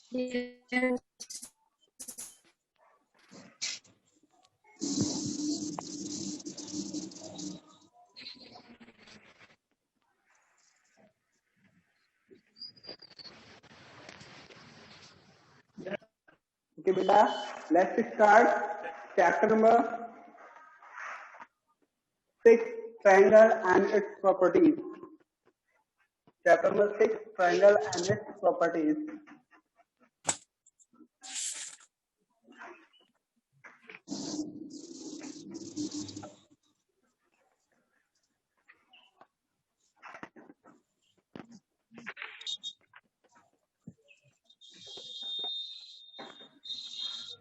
Yes. Okay, beta. Let's start chapter number 6, triangle and its properties. Chapter number 6, triangle and its properties.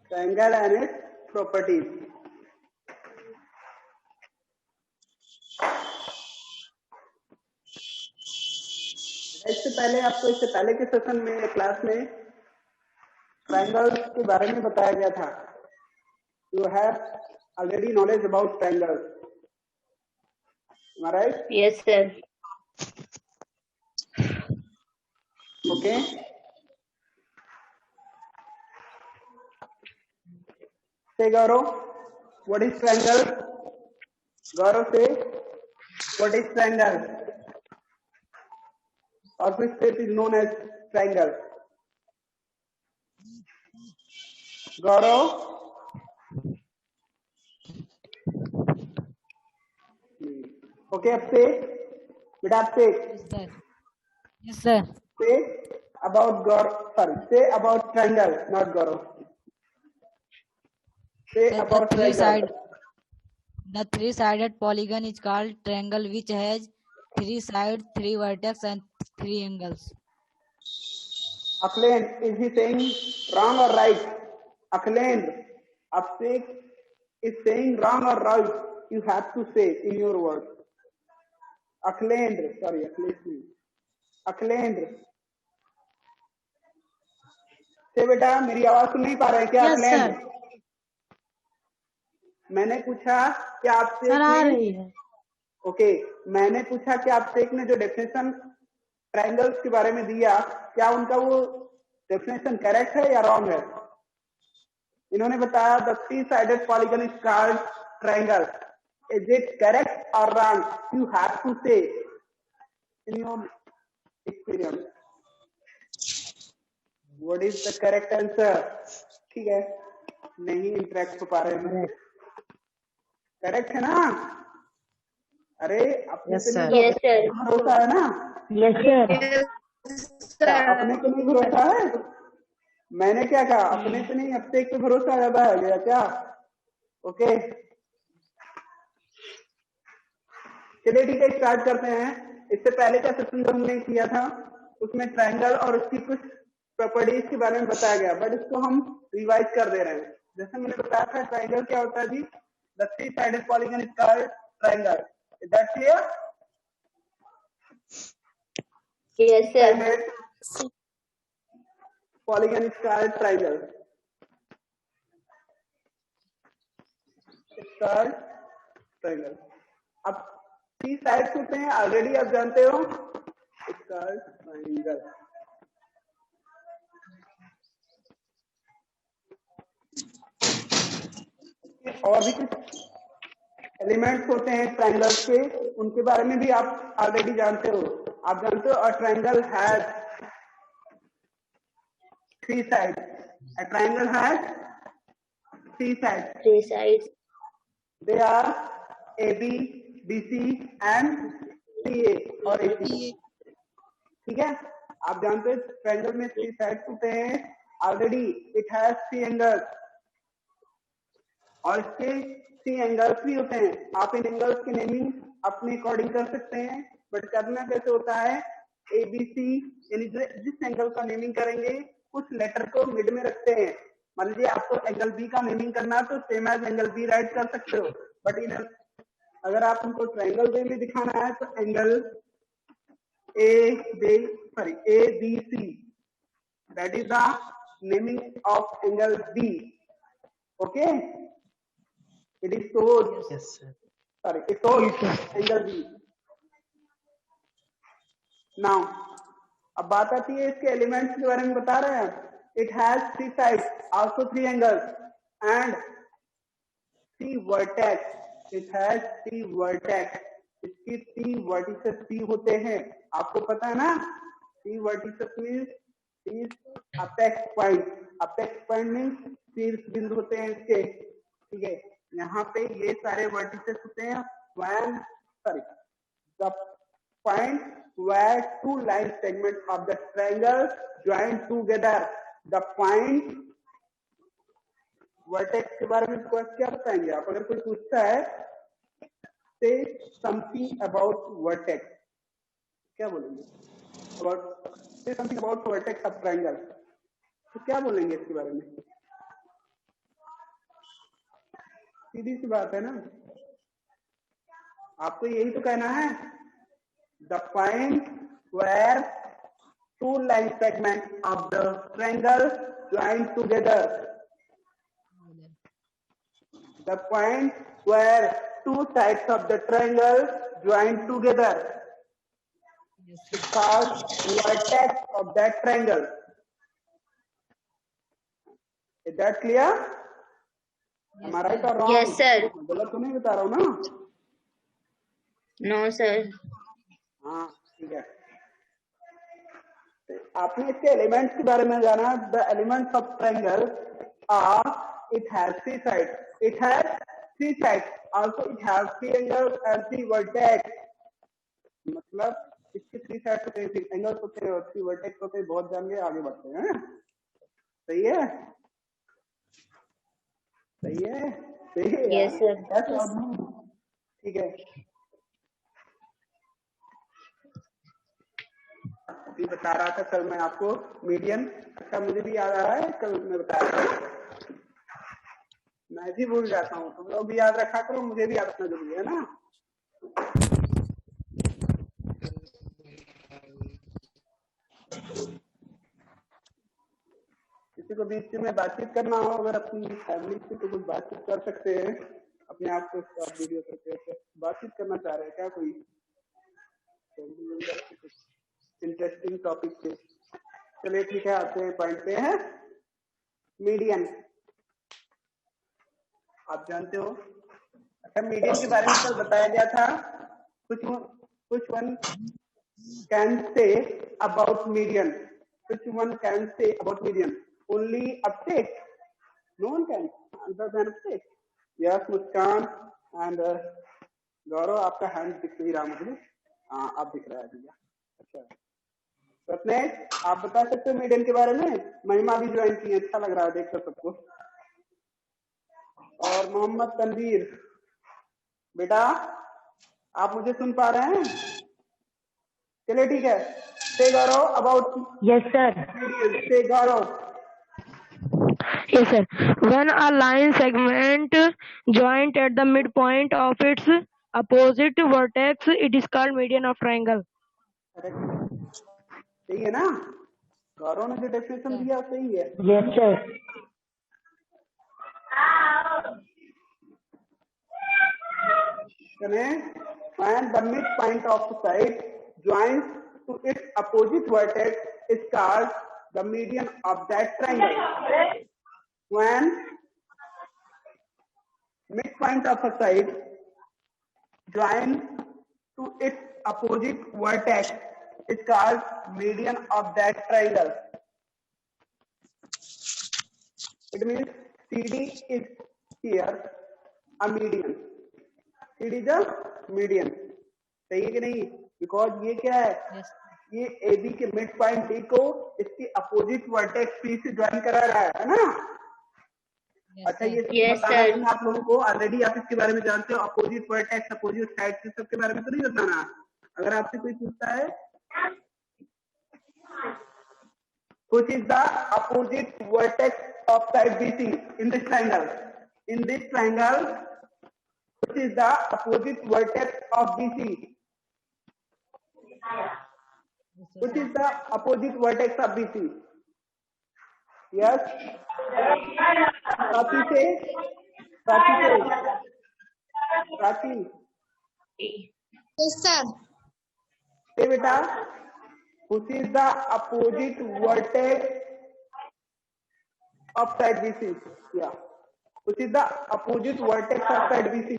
Triangle and its properties. इससे पहले के session में class में triangles के बारे में बताया गया था. You have already knowledge about triangles. Am I right? Yes, sir. Okay. Say Gaurav, what is triangle? Gaurav, say what is triangle? Or which shape is known as triangle? Gaurav? Okay, अब say. बेटा आप say. Yes, sir. Yes, sir. Say about Gaurav. Sorry, say about triangle, not Gaurav. Say Sir, about triangle. the three-sided polygon is called triangle, which has 3 sides, 3 vertex, and 3 angles. Akhilen, is he saying wrong or right? Akhilen, Abhishek is saying wrong or right. You have to say in your words. Akhilen, sorry, Akhilen. से बेटा मेरी आवाज सुन नहीं पा रहे हैं क्या? Yes, Akhilendra, sir. मैंने पूछा कि आपसे सर आ रही है. ओके, मैंने पूछा कि आपसे ने जो डेफिनेशन ट्रायंगल्स के बारे में दिया, क्या उनका वो डेफिनेशन करेक्ट है या रॉन्ग है? इन्होंने बताया the three sided polygon is called triangle. Is it correct और रॉन्ग? यू हैव टू से in your experience what is the correct answer. ठीक है, नहीं इंटरेक्ट हो पा रहे हैं. करेक्ट है ना? अरे अपने पे नहीं भरोसा है ना? Yes, sir. अपने पे नहीं भरोसा है? मैंने क्या कहा? अपने पे नहीं, अभिषेक पे भरोसा ज्यादा है गया क्या? ओके, चलिए ठीक है, स्टार्ट करते हैं. इससे पहले का सेशन जो हमने किया था उसमें ट्रायंगल और उसकी कुछ प्रॉपर्टीज के बारे में बताया गया, बट इसको हम रिवाइज कर दे रहे हैं. जैसे मैंने बताया था ट्रायंगल क्या होता है जी? The three sided polygon is called triangle. Is that clear? Yes, sir. Polygon is called triangle. It's called triangle. अब 3 साइड्स होते हैं, ऑलरेडी आप जानते हो. It's called triangle. और भी कुछ एलिमेंट्स होते हैं ट्रायंगल्स के, उनके बारे में भी आप ऑलरेडी जानते हो. आप जानते हो a triangle has 3 sides. A triangle has 3 sides. 3 sides. They are AB, BC and CA और AC. ठीक है, आप जानते हैं ट्रायंगल में 3 साइड्स होते हैं. ऑलरेडी इट हैज 3 एंगल्स और इसके 3 एंगल्स भी होते हैं. आप इन एंगल्स की नेमिंग अपने अकॉर्डिंग कर सकते हैं, बट करना कैसे होता है? ABC यानी जिस एंगल का नेमिंग करेंगे उस लेटर को मिड में रखते हैं. मान लीजिए आपको एंगल बी का नेमिंग करना है तो same as angle B write कर सकते हो, बट इन अगर आप उनको ट्रायंगल वे में दिखाना है तो angle ABC, that is the naming of angle B. Okay, it is told. Yes, sir. Sorry, it told angle B. Now अब बात आती है इसके एलिमेंट्स के बारे में. बता रहे हैं It has 3 sides, also 3 angles, and 3 vertex. It has 3 vertex. इसके 3 vertices 3 होते हैं, आपको पता है ना? 3 vertices means 3 apex point. Apex point means शीर्ष बिंदु होते हैं इसके, ठीक है? यहाँ पे ये सारे vertices होते हैं. The point where 2 line segments of the triangle join together. The point vertex के बारे में क्या बताएंगे आप? अगर कोई पूछता है से समथिंग अबाउट वर्टेक्स, क्या बोलेंगे? अबाउट से something about vertex of triangle, तो क्या बोलेंगे इसके बारे में? सीधी सी बात है ना, आपको यही तो कहना है. The point where 2 line segment of the triangle join together. The point where 2 sides of the triangle join together is called vertex of that triangle. Is that clear? Am I right or wrong? Yes, sir. गलत तो नहीं बता रहा हूँ ना? No, sir. हाँ, ठीक है. आपने इसके एलिमेंट्स के बारे में जाना. The elements of triangle are, it has 3 sides. It has 3 sides. Also, it has 3 angles and 3 vertex. मतलब इसके 3 sides होते हैं, 3 angles होते हैं और 3 vertex होते हैं. बहुत जान गए, आगे बढ़ते हैं. सही है? सही है? सही है? Yes, sir. ठीक है. अभी बता रहा था कल मैं आपको मीडियन. अच्छा, मुझे भी याद आ रहा है, कल मैं बताया था. मैं भी भूल जाता हूँ, तुम लोग भी याद रखा करो, मुझे भी याद रखना जरूरी है ना. किसी को बीच में बातचीत करना हो, अगर अपनी फैमिली से तो कुछ बातचीत कर सकते हैं. अपने आप को शॉर्ट वीडियो करके बातचीत करना चाह रहे हैं क्या कोई इंटरेस्टिंग टॉपिक पे? चलिए ठीक है, आते हैं पॉइंट पे. है मीडियन, आप जानते हो. अच्छा, मीडियन के बारे में कल बताया गया था. कुछ one can say about median. Which one can say about median? Only uptake. No one can other than uptake. Yes, Muskan and Gaurav, आपका हैंड दिख नहीं रहा मुझे. हाँ, आप दिख रहा है भैया. अच्छा, रत्नेश, आप बता सकते हो मीडियन के बारे में? महिमा भी ज्वाइन की है, अच्छा लग रहा है देखकर सबको. और मोहम्मद तनवीर, बेटा आप मुझे सुन पा रहे हैं? चलिए ठीक है. Say Gaurav about. Yes, sir. Say Gaurav. Yes, sir. When a line segment joint at the midpoint of its opposite vertex, it is called median of triangle. सही है ना? गौरव ने जो डेफिनेशन दिया सही है. Yes, sir. When the midpoint of the side joins to its opposite vertex is called the median of that triangle. When midpoint of a side joins to its opposite vertex is called median of that triangle. It means CD is here a median. CD is a median. सही है कि नहीं? Because ये क्या है? Yes. ये AB के mid point D को इसके अपोजिट वर्टेक्स P से ज्वाइन करा रहा है ना? Yes, अच्छा, ये Yes, बताना sir. नहीं आप लोगों को. ऑलरेडी आप इसके बारे में जानते हो. अपोजिट वर्टेक्स, अपोजिट साइड से सबके बारे में तो नहीं बताना. अगर आपसे कोई पूछता है which is the opposite vertex of side BC in this triangle? In this triangle, which is the opposite vertex of BC? Which is the opposite vertex of BC? Yes. Prachi से. Yes, sir. Say बेटा, which is the opposite vertex of side BC. Yeah. Which is the opposite vertex of side BC?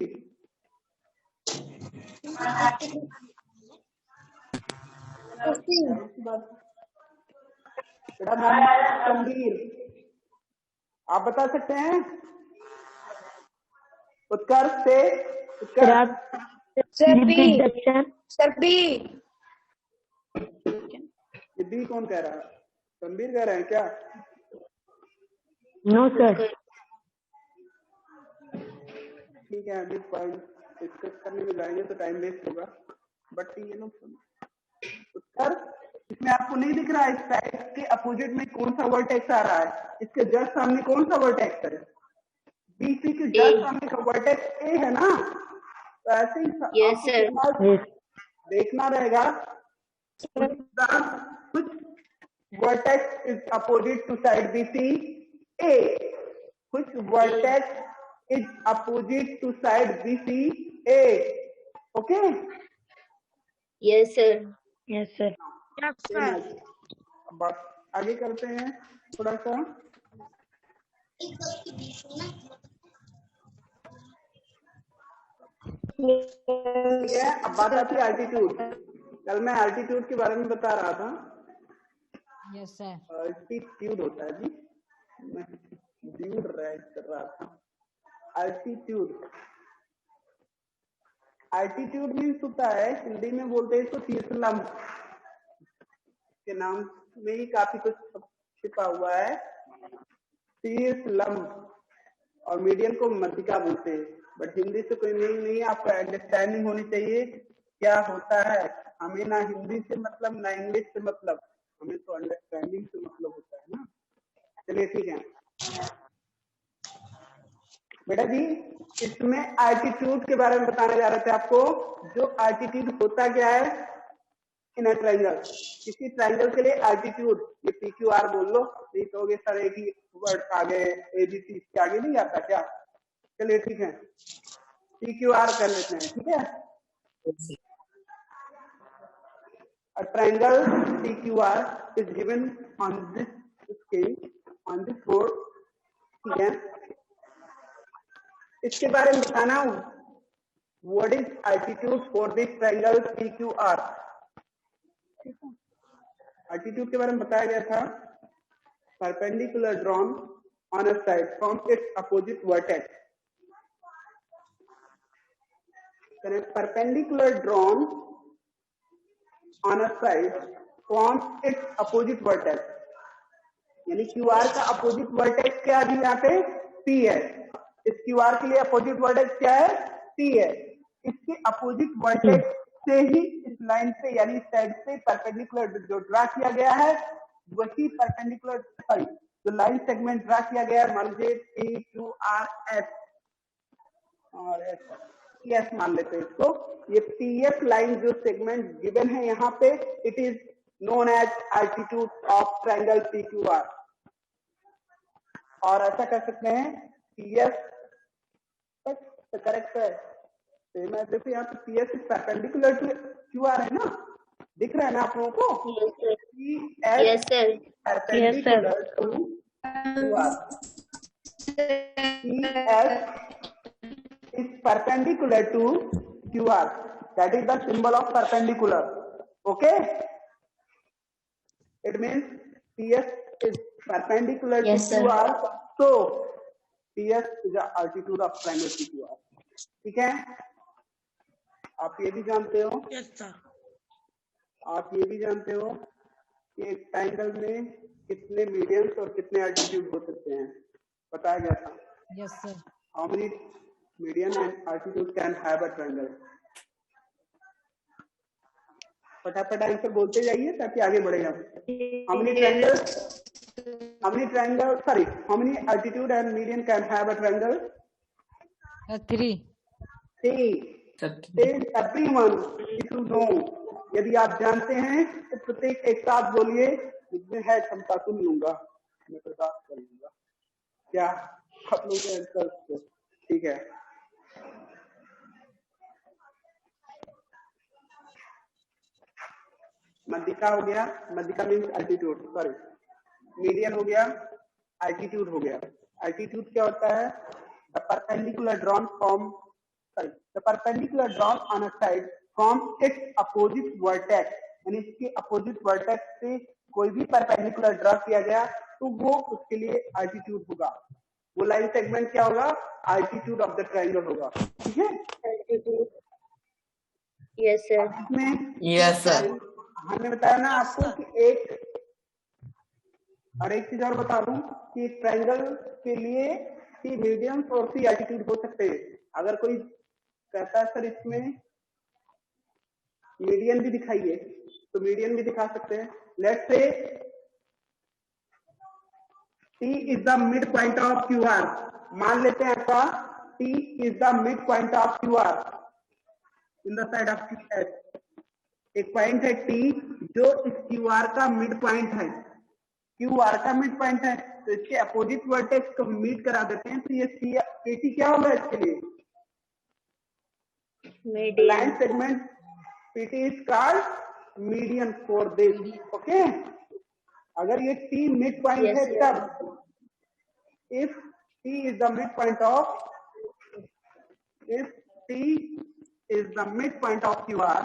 बेटा नाम गंभीर, आप बता सकते हैं? उत्कर्ष से Utkarsh. Sir B. Sir B. ये बी कौन कह रहा है? गंभीर कह रहे हैं क्या? No sir. ठीक है, अभी पॉइंट डिस्कस करने में जाएंगे तो टाइम वेस्ट होगा, बट ये लोग उत्कर्ष, इसमें आपको नहीं दिख रहा है इस साइड के अपोजिट में कौन सा वर्टेक्स आ रहा है? इसके जस्ट सामने कौन सा वर्टेक्स है? बीसी के जस्ट सामने का वर्टेक्स ए है ना? तो ऐसे ही यस सर। देखना रहेगा which vertex is opposite to side BC A. Which vertex is opposite to side BC A? Okay? Yes sir. Yes sir. अब आगे करते हैं थोड़ा सा। ठीक है, अब बात आती है एल्टीट्यूड। कल मैं एल्टीट्यूड के बारे में बता रहा था। Yes sir. एल्टीट्यूड होता है जी, मैं ड्यूड राइट कर रहा था। एल्टीट्यूड, एल्टीट्यूड मीन्स होता है, हिंदी में बोलते हैं इसको शीर्षलंब, के नाम में ही काफी कुछ छिपा हुआ है। शीर्षलंब, और मीडियम को मध्यिका बोलते हैं, बट हिंदी से कोई नहीं, आपको अंडरस्टैंडिंग होनी चाहिए क्या होता है। हमें ना हिंदी से मतलब ना इंग्लिश से मतलब, हमें तो अंडरस्टैंडिंग से मतलब होता है ना। चलिए ठीक है बेटा जी, इसमें एल्टीट्यूड के बारे में बताने जा रहे थे आपको। जो एल्टीट्यूड होता क्या है इन अ ट्रायंगल, किसी ट्रायंगल के लिए एल्टीट्यूड, ये PQR बोल लो, नहीं कहोगे सर एक ही वर्ड आगे ABC इसके आगे नहीं आता क्या? चलिए ठीक है, PQR कर लेते हैं। ठीक है, a triangle PQR is given on this scale, on this board. ठीक है, इसके बारे में बताना, what is altitude for this triangle PQR? altitude के बारे में बताया गया था, perpendicular drawn on a side from its opposite vertex. perpendicular drawn on a side from its opposite vertex, यानी QR का अपोजिट वर्टेक्स क्या है यहाँ पे? P है। इस QR के लिए अपोजिट वर्टेक्स क्या है? P है। इसके अपोजिट वर्टेक्स से ही इस लाइन से यानी इस साइड से परपेंडिकुलर जो ड्रा किया गया है, वही परपेंडिकुलर सॉरी जो लाइन सेगमेंट ड्रा किया गया है, मान लीजिए PQRS और PS मान लेते हैं इसको। ये PS लाइन जो सेगमेंट गिवन है यहाँ पे, it is known as altitude of triangle PQR। और ऐसा कर सकते हैं PS तो करेक्ट है, मैं देखो यहाँ पे PS is perpendicular to QR है ना, दिख रहा है ना आप लोगों को? Yes sir. Perpendicular to QR, PS is perpendicular to QR. That is the symbol of perpendicular. Okay? It means PS is perpendicular Yes, to sir. QR. So PS is the altitude of triangle PQR. ठीक है? आप ये भी जानते हो? Yes sir. आप ये भी जानते हो कि एक ट्रायंगल में कितने मीडियंस और कितने एल्टीट्यूड हो सकते हैं? बताया गया था। Yes sir. How many median and altitude can have a triangle? फटाफट आंसर बोलते जाइए ताकि आगे बढ़ेगा। How many altitude and median can have a triangle? 3. Everyone, if you know, यदि आप जानते हैं तो प्रत्येक एक साथ बोलिए, जिसमें है क्षमता सुन लूंगा, मैं प्रकाश कर लूंगा। क्या आप लोग के आंसर? ठीक है, मध्यिका हो गया, मध्यिका मीन्स एल्टीट्यूड, सॉरी मीडियन हो गया, एल्टीट्यूड हो गया। एल्टीट्यूड क्या होता है? The perpendicular drawn from the perpendicular drawn on a side from its opposite vertex, यानी इसके अपोजिट वर्टेक्स से कोई भी परपेंडिकुलर ड्रॉ किया गया तो वो उसके लिए एल्टीट्यूड होगा। वो लाइन सेगमेंट क्या होगा? एल्टीट्यूड ऑफ द ट्रायंगल होगा। ठीक है? एल्टीट्यूड। Yes sir. इसमें यस सर। हमने बताया ना आपको कि एक चीज और बता दूं कि ट्रायंगल के लिए सी मीडियम और सी एल्टीट्यूड हो सकते हैं। अगर कोई कहता है सर इसमें मीडियन भी दिखाइए तो मीडियन भी दिखा सकते हैं। Let's say T is the midpoint of QR, मान लेते हैं आपका T is the midpoint of QR in the side of QS। एक पॉइंट है T जो इस QR का मिड पॉइंट है, QR का मिड पॉइंट है, तो इसके अपोजिट वर्टेक्स को मीट करा देते हैं, तो ये KT क्या होगा इसके लिए? Line segment PT is called median for this। Okay, अगर ये T मिड पॉइंट है तब, if T is the midpoint of QR,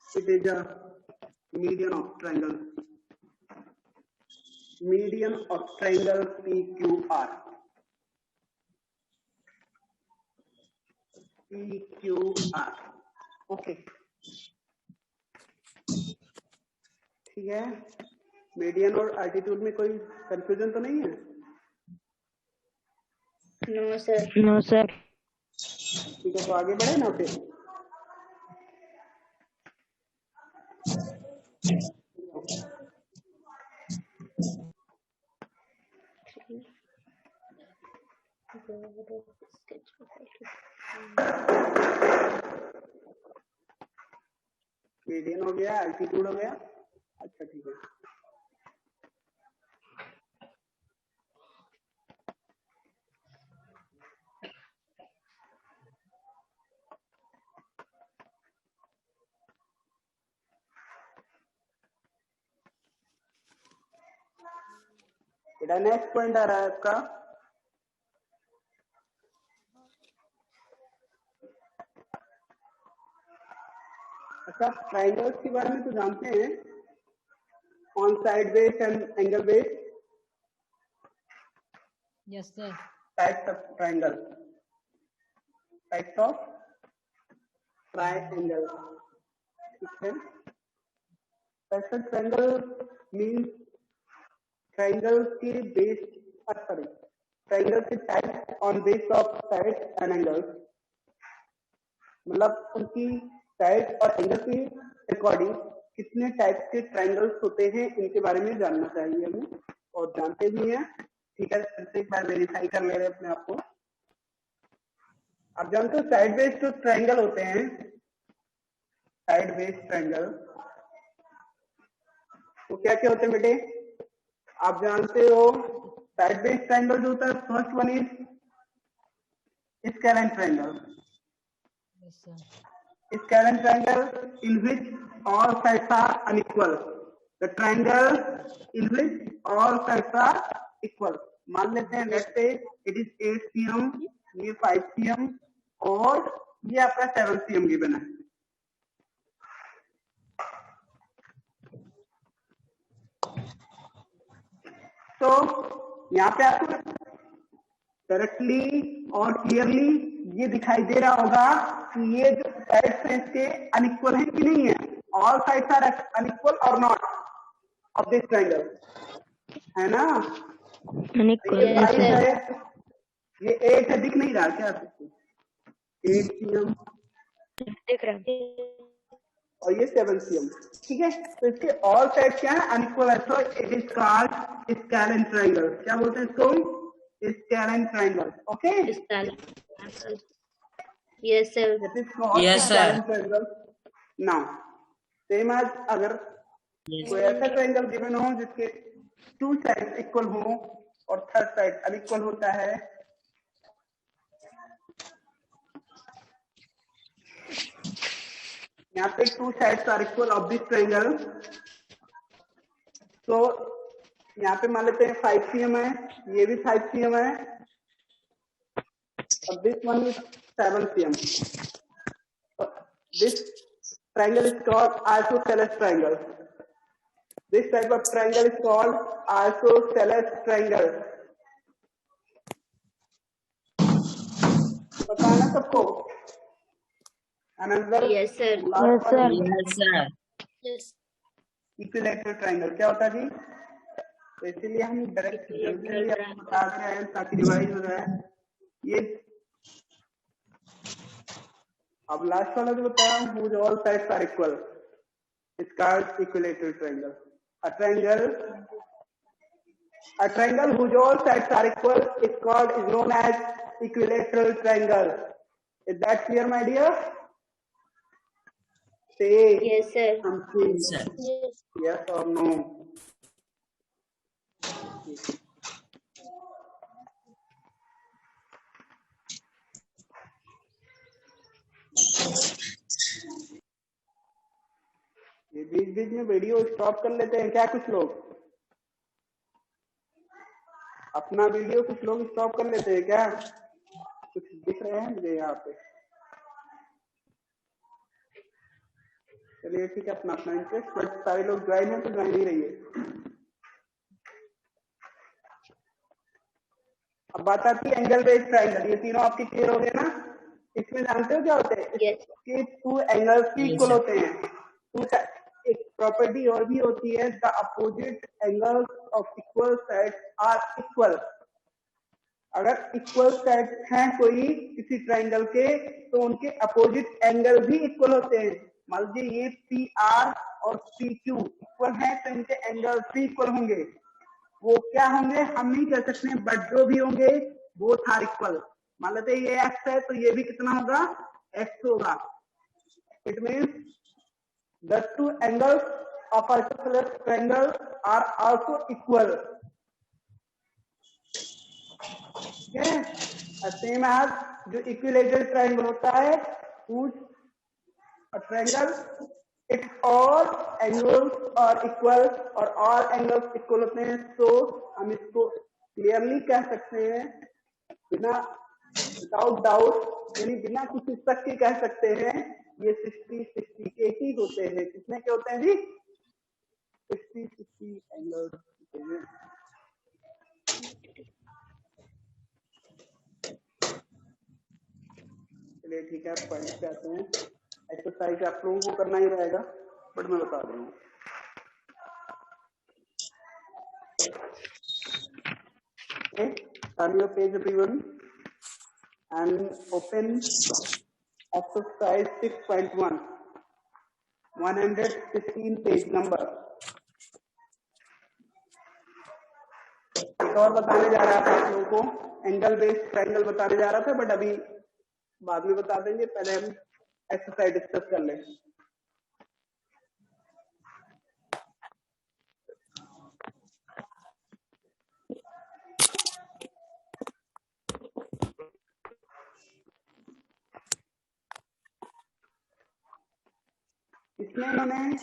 it is a median of triangle PQR। Okay, ठीक है। मीडियन और एल्टीट्यूड में कोई कंफ्यूजन तो नहीं है? No sir. No sir. ठीक है, तो आगे बढ़े ना फिर। मीडियन हो गया, एल्टीट्यूड हो गया। अच्छा ठीक है, बेटा नेक्स्ट पॉइंट आ रहा है आपका अच्छा, ट्राइंगल्स के बारे में तो जानते हैं, on side base and angle base. Yes sir. Types of triangle, triangle, ठीक है। Types of triangle means triangle के बेस, सॉरी, ट्राइंगल के type on base of side and angles, मतलब उनकी साइड और एंगल के अकॉर्डिंग कितने टाइप के ट्राइंगल्स होते हैं, इनके बारे में जानना चाहिए हमें, और जानते भी हैं। ठीक है, फिर से एक बार वेरीफाई कर ले रहे हैं अपने आप को। आप जानते हो साइड बेस्ड जो ट्राइंगल होते हैं, साइड बेस्ड ट्राइंगल तो क्या क्या होते हैं बेटे? आप जानते हो साइड बेस्ड ट्राइंगल जो होता है, first one is scalene triangle. Yes sir. Scalene triangle in which all sides are unequal. The triangle in which all sides are equal. मान लेते हैं let's say it is 8 cm, ये 5 cm और ये आपका 7 cm गिवन है। तो यहाँ पे आपको डायरेक्टली और क्लियरली ये दिखाई दे रहा होगा कि ये जो साइड्स हैं इसके अनइक्वल है कि नहीं है। ऑल साइड्स आर अनइक्वल और नॉट ऑफ दिस ट्रायंगल, है ना? अनइक्वल। ये 8 है, दिख नहीं रहा क्या आपको? 8 cm दिख रहा है और ये 7 cm, ठीक है। तो इसके ऑल साइड्स क्या है? अनइक्वल है, so it is called scalene triangle. क्या बोलते हैं इसको? Scalene triangle. Okay, yes sir. Yes, sir. Now same as अगर कोई ऐसा ट्रायंगल गिवन हो जिसके 2 साइड इक्वल हो और थर्ड साइड अनइक्वल होता है, यहाँ पे 2 sides are equal of this triangle. तो यहाँ पे मान लेते हैं 5 cm है, ये भी 5 cm है, और this one is 7 cm. This triangle is called isosceles triangle. This type of triangle is called isosceles triangle. बताना सबको. Another Yes, sir. last one is Yes, sir. Yes. Equilateral triangle. क्या होता है जी? तो इसीलिए हम डायरेक्ट जल्दी आपको बता दे रहे हैं ताकि रिवाइज हो जाए. ये अब लास्ट वाला जो बताया whose all sides are equal is called equilateral triangle. A triangle whose all sides are equal is known as equilateral triangle. Is that clear, my dear? Say Yes, sir. something. Sir. Yes. Yes or no? ये बीच में video stop कर लेते हैं क्या कुछ लोग? अपना video कुछ लोग स्टॉप कर लेते हैं क्या? कुछ दिख रहे हैं मुझे यहाँ पे. चलिए ठीक है, अपना अपना इंटरेस्ट, बट सारे लोग ज्वाइन है तो ज्वाइन ही रहिए. अब बात आती है एंगल बेस्ड ट्रायंगल. ये तीनों आपके क्लियर हो गए ना? इसमें जानते हो क्या होते हैं? Yes. कि 2 एंगल्स भी इक्वल होते हैं. एक प्रॉपर्टी और भी होती है, the opposite angles of equal sides are equal. अगर इक्वल साइड्स हैं कोई किसी ट्रायंगल के तो उनके अपोजिट एंगल भी इक्वल होते हैं. मान लीजिए ये पी आर और पी क्यू इक्वल है तो इनके एंगल भी इक्वल होंगे. वो क्या होंगे हम नहीं कह सकते, बट जो भी होंगे वो आर इक्वल. मान लेते हैं ये एक्स है तो ये भी कितना होगा? एक्स होगा. It means the 2 angles of isosceles triangle are also equal. Same as जो इक्विलैटरल ट्रायंगल होता है, a triangle its all angles are equal और all angles equal होते हैं. तो हम इसको क्लियरली कह सकते हैं बिना विदाउट डाउट, यानी बिना किसी शक के कह सकते हैं ये 60-60 के ही होते हैं. कितने के होते हैं जी? 60-60 एंगल्स होते हैं. चलिए ठीक है, पॉइंट पे आते हैं. एक्सरसाइज आप लोगों को करना ही रहेगा, बट मैं बता रहा हूँ. Turn your page everyone and open exercise 6.1, 116 page number. एक और बताने जा रहा था आप लोगों को, एंगल बेस्ड ट्रायंगल बताने जा रहा था, बट अभी बाद में बता देंगे. पहले हम एक्सरसाइज डिस्कस कर लें. इसमें मैंने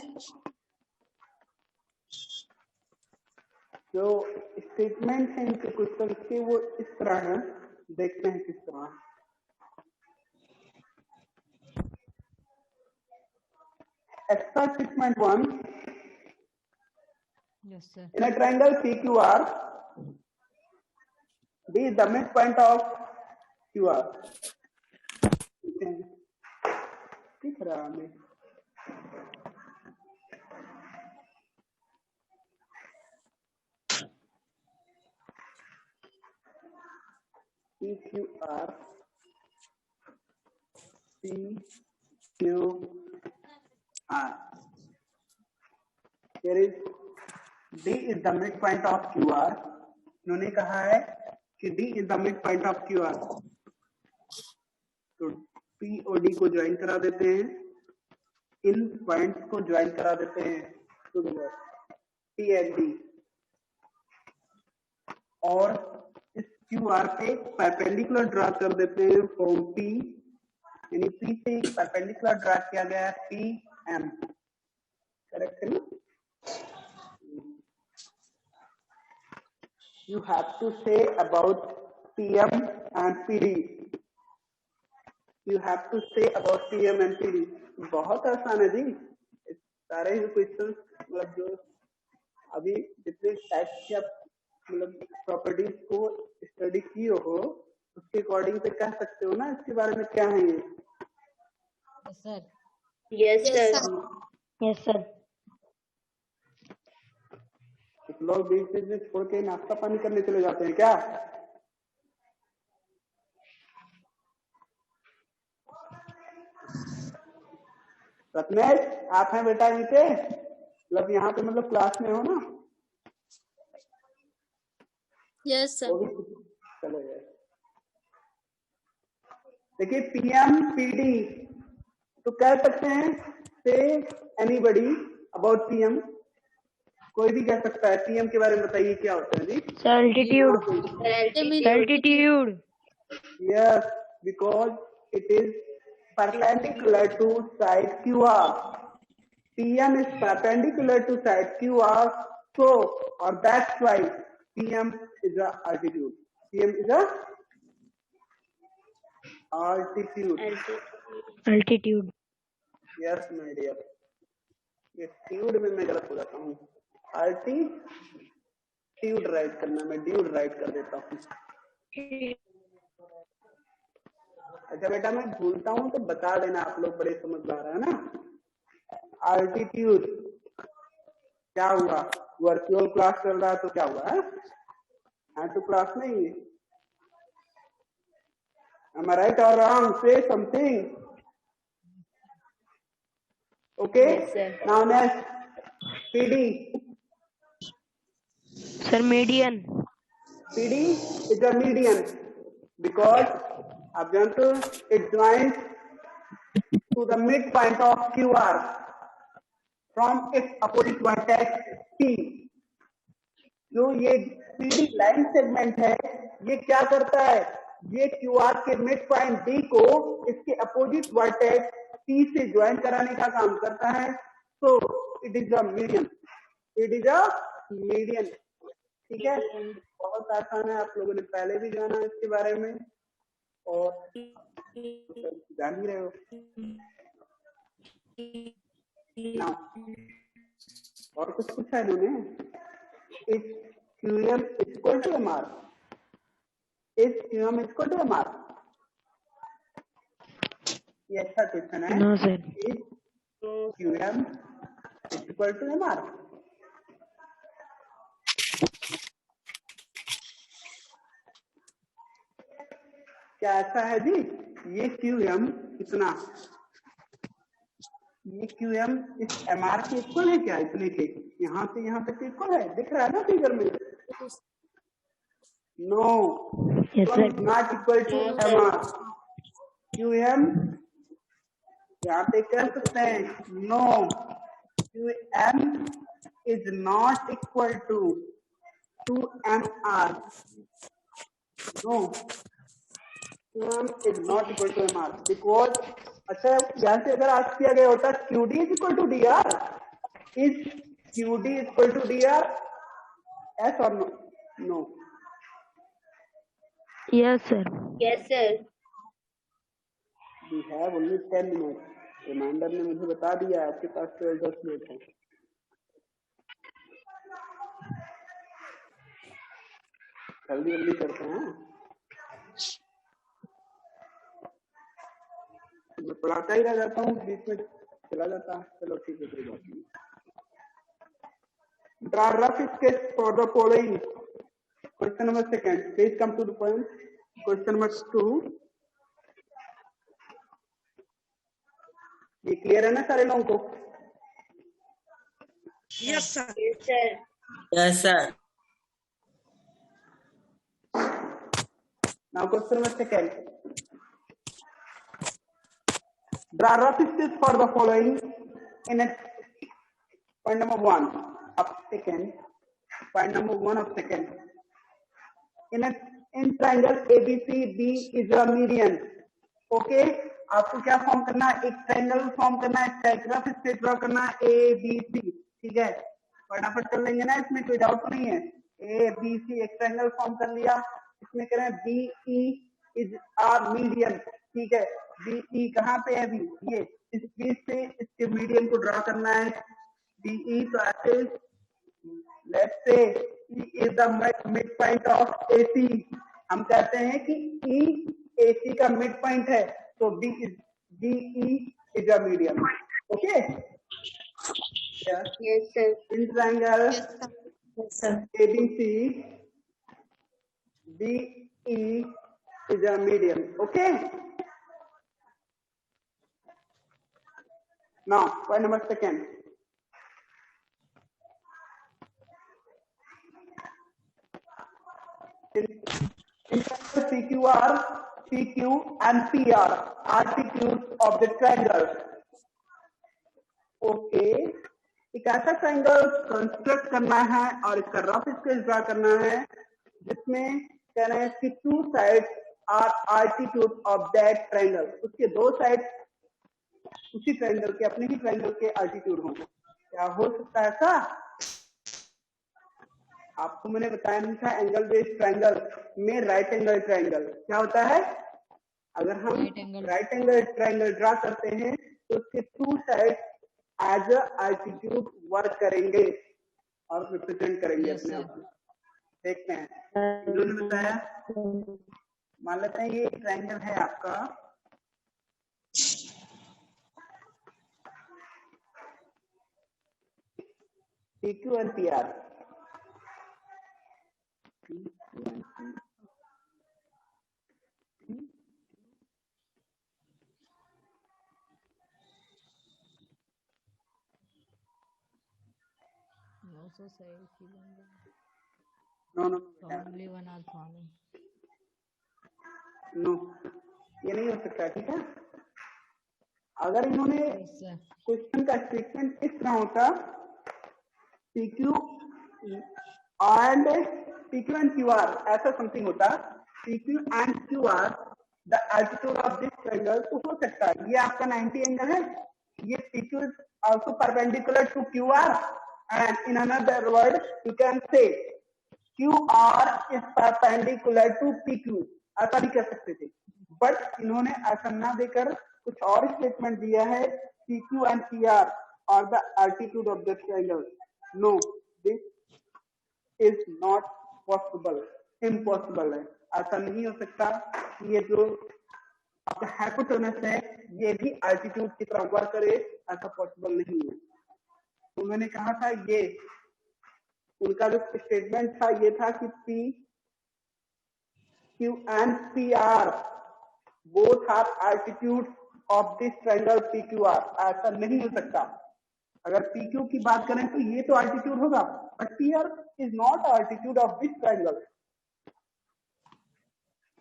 जो स्टेटमेंट है इनके क्वेश्चन के वो इस तरह है, देखते हैं किस तरह. Exercise 6.1. Yes, sir. In a triangle PQR, B is the midpoint of QR. दिख रहा है. PQR, PQR. Here is D is the midpoint of QR. इन्होंने कहा है कि D is the midpoint of QR. तो P और D को ज्वाइन करा देते हैं, इन पॉइंट्स को ज्वाइन करा देते हैं टुगेदर, P and D. और इस QR पे परपेंडिकुलर ड्रा कर देते हैं फ्रॉम P यानी P से एक परपेंडिकुलर ड्रा किया गया है PM, करेक्ट है ना? You have to say about PM and PD. You have to say about PM and PD. बहुत आसान है जी, सारे ही क्वेश्चन मतलब जो अभी जितने टाइप्स के आप मतलब प्रॉपर्टीज को स्टडी किए हो उसके अकॉर्डिंग पे कह सकते हो ना इसके बारे में क्या है ये। Sir Yes, sir. Yes, sir. कुछ लोग बीच में छोड़ के नाश्ता पानी करने चले जाते हैं क्या? रत्नेश आप हैं बेटा नीचे, मतलब यहाँ पे मतलब क्लास में हो ना? Yes sir. चलो यार देखिए PM PD तो कह सकते हैं से एनीबडी अबाउट PM, कोई भी कह सकता है। PM के बारे में बताइए क्या होता है जी? Altitude. Altitude. Yes, because it is perpendicular to side QR. PM is perpendicular to side QR, so or that's why PM is a altitude. PM is a altitude. Altitude. Yes, my dear. ये ट्यूड में मैं गलत हो जाता हूँ, altitude right करना, मैं dude right कर देता हूँ। अच्छा बेटा मैं भूलता हूँ तो बता देना, आप लोग बड़े समझदार है ना। अल्टीट्यूड क्या हुआ? वर्चुअल क्लास चल रहा है तो क्या हुआ है? तो क्लास नहीं है। Am I right or wrong? Say something. Okay. Yes, sir. Now next, PD. Sir, median. PD is a median because आप जानते हो it joins to the midpoint of QR from its opposite vertex P. जो ये PD line segment है ये क्या करता है? ये QR के मिड पॉइंट D को इसके अपोजिट वर्टेक्स P से ज्वाइन कराने का काम करता है। So it is a median. It is a median. ठीक है, बहुत आसान है, आप लोगों ने पहले भी जाना है इसके बारे में और जान ही रहे हो ना। और कुछ पूछा है इन्होंने? Is QM equal to MR? Is QM equal to MR? ये अच्छा क्वेश्चन है। No, sir. Is QM equal to MR? क्या ऐसा है जी? ये QM कितना, ये QM इस MR के इक्वल है क्या? इतने के यहाँ से यहाँ तक इक्वल है, दिख रहा है ना फिगर में? No, Yes, sir. Not equal to MR। QM यहाँ पे कह सकते हैं no, QM is not equal to MR। No, QM is not equal to MR because अच्छा यहाँ से अगर आज किया गया होता QD is equal to DR, is QD equal to DR? Yes or no? No. Yes, sir. Yes, sir. We have only 10 minutes. Reminder ने मुझे बता दिया आपके पास 10 मिनट है। जल्दी जल्दी करते हैं। मैं पढ़ाता ही रह जाता हूँ, बीच में चला जाता है। चलो ठीक है, कोई बात नहीं। Draw rough sketch for the following. Question number 2. Please come to the point. Question number 2. ये क्लियर है ना सारे लोगों को? Yes sir. Yes, sir. Yes sir. Now question number 2. Draw rough sketch for the following in a point number 1 of second. Point number 1 of second. In triangle ABCD is a median. Okay. आपको क्या form करना है, एक triangle form करना है, ट्राइग्राफ sketch draw करना है A B C, ठीक है, फटाफट कर लेंगे ना, इसमें कोई डाउट तो नहीं है। ए बी सी एक ट्रायंगल फॉर्म कर लिया, इसमें कह रहे हैं B E is are medium, ठीक है, बी ई कहाँ पे है अभी, ये इस बीच से इसके मीडियम को ड्रॉ करना है, बी ई, तो ऐसे let's say E is the mid point of AC, हम कहते हैं कि E AC का मिड पॉइंट है, तो BE is a medium, okay? Yes, sir. In triangle Yes, sir. ABC, BE is a medium, okay? Now, point number second. In PQR, PQ and PR, altitudes of the triangle. Okay, एक ऐसा triangle construct करना है और इसका rough sketch draw करना है जिसमें कह रहे हैं कि two sides are altitude of that triangle, उसके दो साइड उसी ट्रायंगल के, अपने ही ट्रायंगल के आल्टीट्यूड होंगे। क्या हो सकता है ऐसा? आपको मैंने बताया नहीं था, एंगल बेस्ड ट्रायंगल में राइट एंगल ट्रायंगल क्या होता है, अगर हम राइट एंगल ट्रायंगल ड्रा करते हैं तो उसके two side as altitude work करेंगे और रिप्रेजेंट करेंगे अपने आप को। देखते हैं, इन्होंने बताया, मान लेते हैं ये ट्रायंगल है आपका, PQ and PR, नो, ये नहीं हो सकता, ठीक है। अगर इन्होंने क्वेश्चन का स्टेटमेंट इस तरह होता, PQ and QR, ऐसा समथिंग होता, PQ and QR the altitude of this triangle, तो हो सकता है ये आपका 90 एंगल है, ये PQ is also perpendicular to QR, and in another word you can say QR is perpendicular to PQ, ऐसा भी कह सकते थे, बट इन्होंने ऐसा ना देकर कुछ और स्टेटमेंट दिया है, PQ and PR are the altitude of the triangle. No, this is not possible, impossible है, ऐसा नहीं हो सकता। ये जो आपका हाइपोटेनस है ये भी अल्टीट्यूड की तरह वर्क करे, ऐसा पॉसिबल नहीं है। तो मैंने कहा था ये उनका जो स्टेटमेंट था ये था कि P Q and PR both are altitudes of this triangle PQR, ऐसा नहीं हो सकता। अगर PQ की बात करें तो ये तो अल्टीट्यूड होगा, but PR is not altitude of this triangle,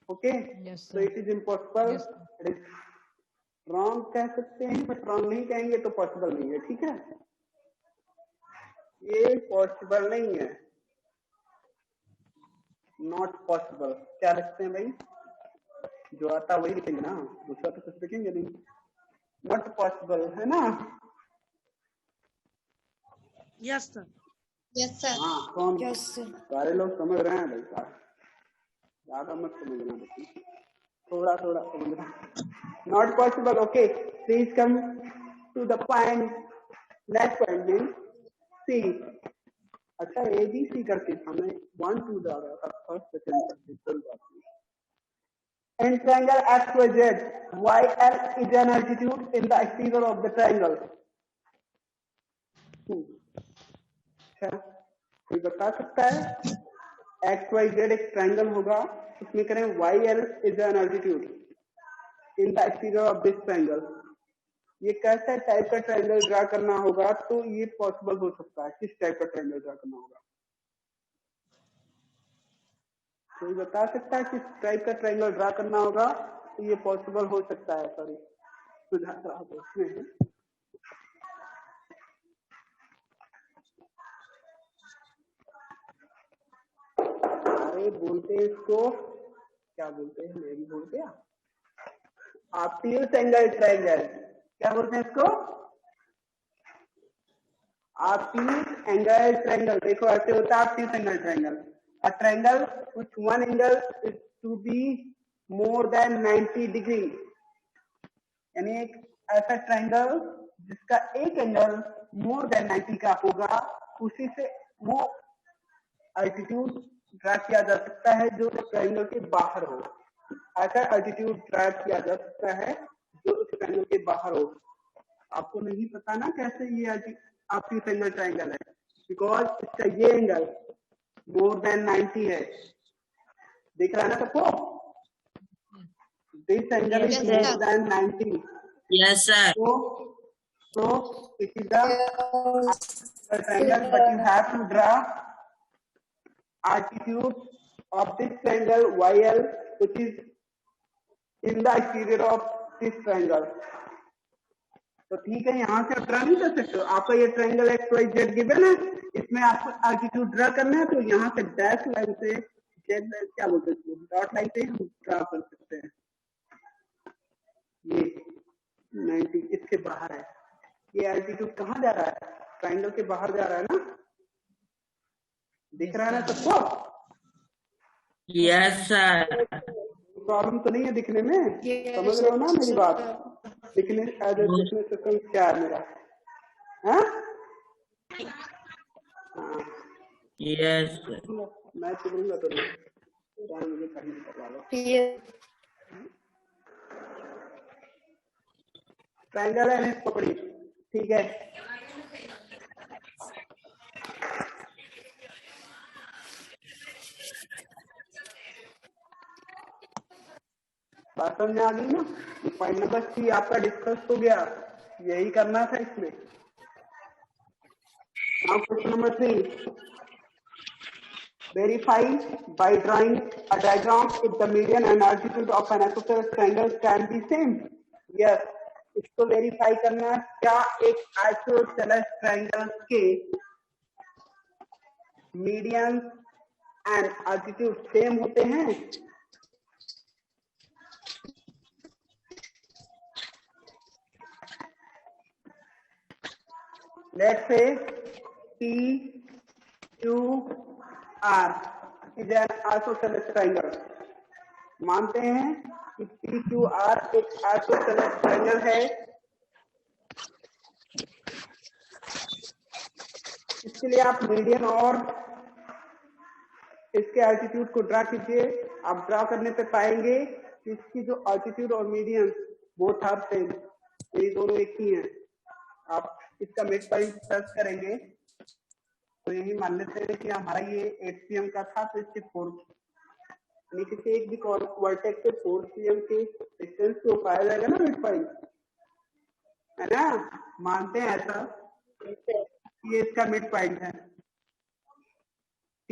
okay? Yes, so it is impossible. Yes, it is wrong कह सकते हैं, बट wrong नहीं कहेंगे तो पॉसिबल नहीं है, ठीक है, ये पॉसिबल नहीं है, नॉट पॉसिबल। क्या लिखते हैं भाई, जो आता वही लिखेंगे ना, दूसरा तो कुछ लिखेंगे नहीं, नॉट पॉसिबल है ना। Yes, sir. Yes, sir. हाँ, कौन? Yes, sir. सारे लोग समझ रहे हैं भाई, ज्यादा मत समझना, थोड़ा थोड़ा समझना। Not possible, okay, please come to the point, next point mean C. अच्छा, ए बी सी करके था, मैं 1 2 जा रहा था, फर्स्ट सेकंड करके, कोई बात नहीं। In triangle XYZ, YL is an altitude in the exterior of the triangle. अच्छा, कोई बता सकता है? XYZ एक ट्रायंगल होगा, उसमें करें YL is an altitude in the exterior of this triangle. ये कैसा टाइप का ट्रायंगल ड्रा करना होगा, तो ये पॉसिबल हो सकता है, किस टाइप का ट्रायंगल ड्रा करना होगा, कोई बता सकता है किस टाइप का ट्रायंगल ड्रा करना होगा, तो ये पॉसिबल हो सकता है। सॉरी, सुधार रहा था उसमें। अरे बोलते हैं इसको, क्या बोलते हैं, मैं भी बोल गया, ऑब्ट्यूज एंगल ट्रायंगल, क्या बोलते हैं इसको? Obtuse angle triangle. देखो ऐसे होता है obtuse angle triangle, a triangle which one angle is to be more than 90 degree, यानी एक ऐसा ट्रायंगल जिसका एक एंगल मोर देन 90 का होगा, उसी से वो अल्टीट्यूड ड्रा किया जा सकता है जो ट्रायंगल के बाहर हो। ऐसा अल्टीट्यूड ड्रा किया जा सकता है जो उस ट्रायंगल के बाहर हो। आपको नहीं पता ना कैसे ये ऑब्ट्यूज एंगल ट्रायंगल है, बिकॉज इसका ये एंगल मोर देन 90 है। दिख रहा है ना सबको? This angle is more than 90। Yes, sir. So it is a triangle, but you have to draw altitude of this triangle YL, which is in the exterior of this triangle. तो ठीक है, यहाँ से आप ड्रा नहीं कर सकते। आपका ये ट्रायंगल XYZ गिवन है, इसमें आपको altitude ड्रा करना है, तो यहाँ से डैश लाइन से जेड क्या बोलते हैं, डॉट लाइन से हम ड्रा कर सकते हैं। ये 90 इसके बाहर है। ये एल्टीट्यूड कहाँ जा रहा है? ट्रायंगल के बाहर जा रहा है ना? दिख रहा है ना सबको? Yes, sir. प्रॉब्लम तो नहीं है दिखने में? समझ रहे हो ना मेरी बात? दिखने दिखने से कोई क्या है मेरा? हाँ? Yes, sir. मैं चलूंगा तो मुझे कहीं करवा लो। ट्रायंगल है, पकड़ी, ठीक है। बात समझ आ गई ना? पॉइंट नंबर 3 आपका डिस्कस हो गया, यही करना था इसमें। Now question number 3, verify by drawing a diagram if the median and altitude of an isosceles triangle can be same. Yes, इसको वेरीफाई करना, क्या एक आइसोसेलेस ट्रायंगल के मीडियन एंड अल्टीट्यूड सेम होते हैं? Let's say PQR is an isosceles triangle. मानते हैं कि PQR एक आइसोसेलेस ट्रायंगल है। इसके लिए आप मीडियन और इसके एल्टीट्यूड को ड्रा कीजिए। आप ड्रा करने पे पाएंगे कि इसकी जो एल्टीट्यूड और मीडियन बोथ आर सेम, ये दोनों एक ही हैं। आप इसका मिड पॉइंट सर्च करेंगे तो यही मान लेते हैं कि हमारा ये 8 cm का था, तो इसके 4 नीचे से एक भी वर्टेक्स से 4 cm के डिस्टेंस को पाया जाएगा ना मिड पॉइंट, है ना? मानते हैं ऐसा, ये इसका मिड पॉइंट है T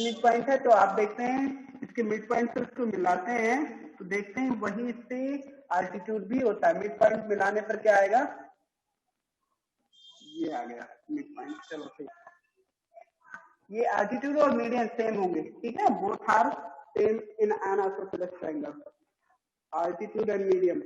मिड पॉइंट है। तो आप देखते हैं इसके मिड पॉइंट से उसको मिलाते हैं तो देखते हैं वही इससे अल्टीट्यूड भी होता है। मिड पॉइंट मिलाने पर क्या आएगा? ये आ गया मिड पॉइंट। चलो ठीक, ये एल्टीट्यूड और मीडियन सेम होंगे, ठीक है? Both are same in an isosceles triangle, altitude and median.